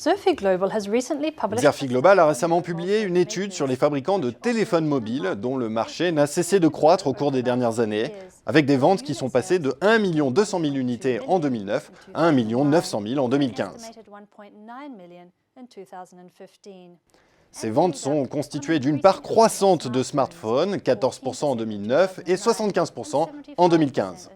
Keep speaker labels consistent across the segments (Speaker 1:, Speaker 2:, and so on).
Speaker 1: Xerfi
Speaker 2: Global a récemment publié une étude sur les fabricants de téléphones mobiles dont le marché n'a cessé de croître au cours des dernières années, avec des ventes qui sont passées de 1 200 000 unités en 2009 à 1 900 000 en 2015. Ces ventes sont constituées d'une part croissante de smartphones, 14% en 2009 et 75% en 2015.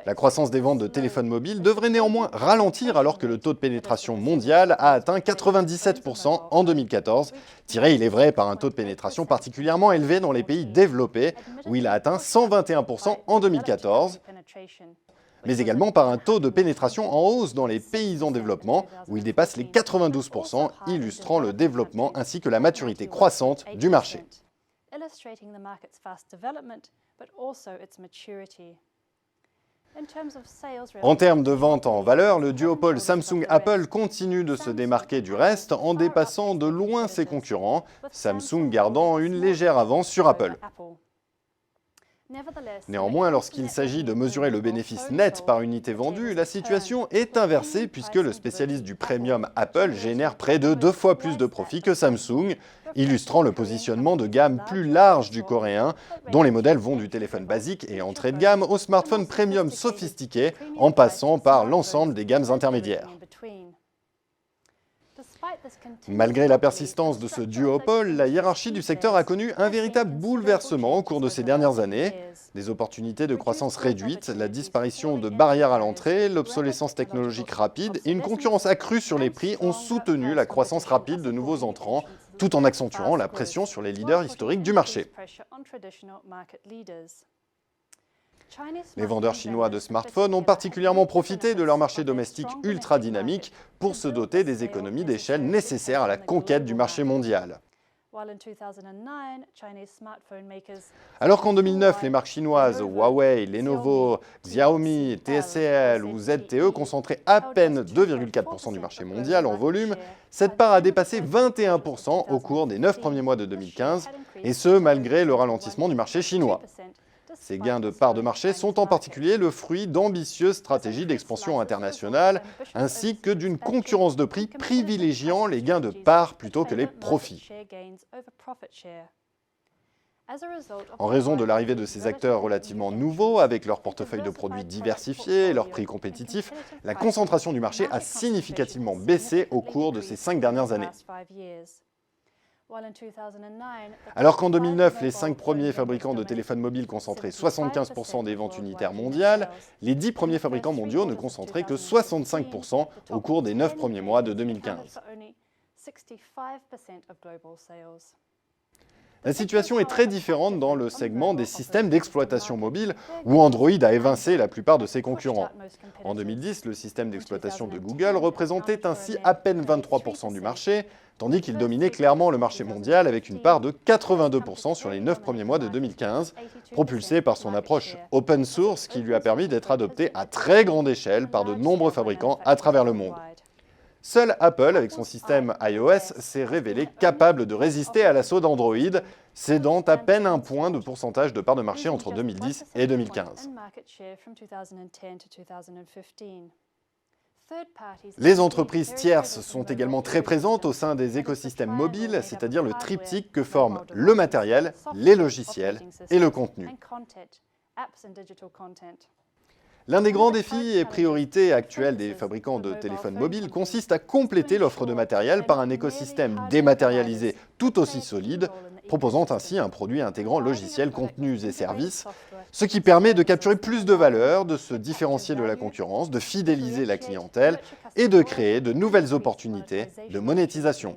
Speaker 2: La croissance des ventes de téléphones mobiles devrait néanmoins ralentir alors que le taux de pénétration mondial a atteint 97% en 2014, tiré il est vrai par un taux de pénétration particulièrement élevé dans les pays développés, où il a atteint 121% en 2014, mais également par un taux de pénétration en hausse dans les pays en développement, où il dépasse les 92%, illustrant le développement ainsi que la maturité croissante du marché. En termes de vente en valeur, le duopole Samsung-Apple continue de se démarquer du reste en dépassant de loin ses concurrents, Samsung gardant une légère avance sur Apple. Néanmoins, lorsqu'il s'agit de mesurer le bénéfice net par unité vendue, la situation est inversée puisque le spécialiste du premium Apple génère près de 2 fois plus de profit que Samsung, illustrant le positionnement de gamme plus large du coréen, dont les modèles vont du téléphone basique et entrée de gamme au smartphone premium sophistiqué, en passant par l'ensemble des gammes intermédiaires. Malgré la persistance de ce duopole, la hiérarchie du secteur a connu un véritable bouleversement au cours de ces dernières années. Des opportunités de croissance réduites, la disparition de barrières à l'entrée, l'obsolescence technologique rapide et une concurrence accrue sur les prix ont soutenu la croissance rapide de nouveaux entrants, tout en accentuant la pression sur les leaders historiques du marché. Les vendeurs chinois de smartphones ont particulièrement profité de leur marché domestique ultra dynamique pour se doter des économies d'échelle nécessaires à la conquête du marché mondial. Alors qu'en 2009, les marques chinoises Huawei, Lenovo, Xiaomi, TCL ou ZTE concentraient à peine 2,4% du marché mondial en volume, cette part a dépassé 21% au cours des 9 premiers mois de 2015, et ce malgré le ralentissement du marché chinois. Ces gains de parts de marché sont en particulier le fruit d'ambitieuses stratégies d'expansion internationale ainsi que d'une concurrence de prix privilégiant les gains de parts plutôt que les profits. En raison de l'arrivée de ces acteurs relativement nouveaux, avec leur portefeuille de produits diversifiés et leurs prix compétitifs, la concentration du marché a significativement baissé au cours de ces 5 dernières années. Alors qu'en 2009, les 5 premiers fabricants de téléphones mobiles concentraient 75% des ventes unitaires mondiales, les 10 premiers fabricants mondiaux ne concentraient que 65% au cours des 9 premiers mois de 2015. La situation est très différente dans le segment des systèmes d'exploitation mobile, où Android a évincé la plupart de ses concurrents. En 2010, le système d'exploitation de Google représentait ainsi à peine 23% du marché, tandis qu'il dominait clairement le marché mondial avec une part de 82% sur les 9 premiers mois de 2015, propulsé par son approche open source qui lui a permis d'être adopté à très grande échelle par de nombreux fabricants à travers le monde. Seul Apple, avec son système iOS, s'est révélé capable de résister à l'assaut d'Android, cédant à peine un point de pourcentage de part de marché entre 2010 et 2015. Les entreprises tierces sont également très présentes au sein des écosystèmes mobiles, c'est-à-dire le triptyque que forment le matériel, les logiciels et le contenu. L'un des grands défis et priorités actuelles des fabricants de téléphones mobiles consiste à compléter l'offre de matériel par un écosystème dématérialisé tout aussi solide, proposant ainsi un produit intégrant logiciels, contenus et services, ce qui permet de capturer plus de valeur, de se différencier de la concurrence, de fidéliser la clientèle et de créer de nouvelles opportunités de monétisation.